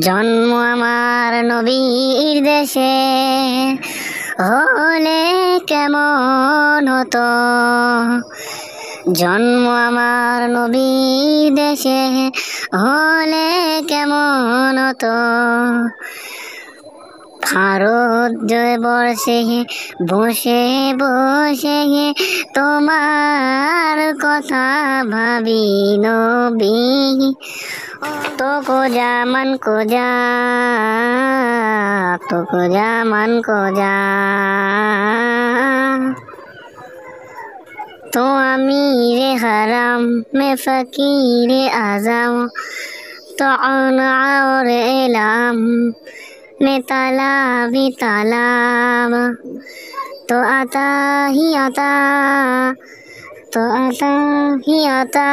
জন্ম আমার নবীর দেশে হলে কেমন হতো, জন্ম আমার নবীর দেশে হলে কেমন হতো। ভারত জয় বর্ষে বসে বসে তোমার কথা ভাবি নবী। তো को जा मन को जा, तो को जा मन को जा। तो अमीर हरम में फकीर आजम, तो और इलाम में तालाब ही तालाब, तो आता ही आता, तो आता ही आता,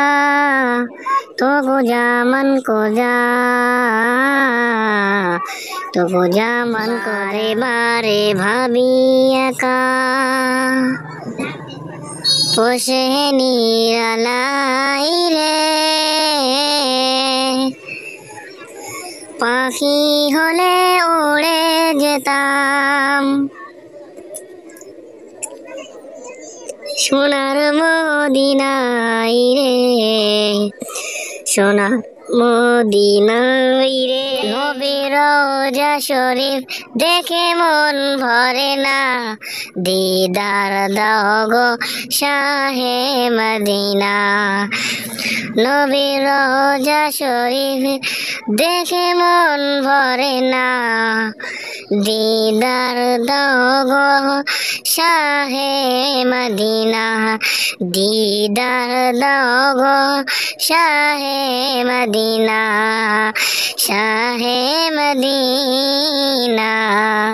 तो को जा मन को जा, तो को जा मन को। रे बारे भाभी एका पोषे निरालाई रे, পাখি হলে উড়ে যেতাম সোনার মদিনায় রে, সোনার মদিনায় রে। নবীর রওজা শরীফ দেখে মন ভরে না, দিদার দাও গো শাহে মদিনা। নবীর রওজা শরীফ দেখে মন ভরে না, দিদার দাও গো শাহে মদিনা, দিদার দাও গো শাহে মদিনা, শাহে মদিনা।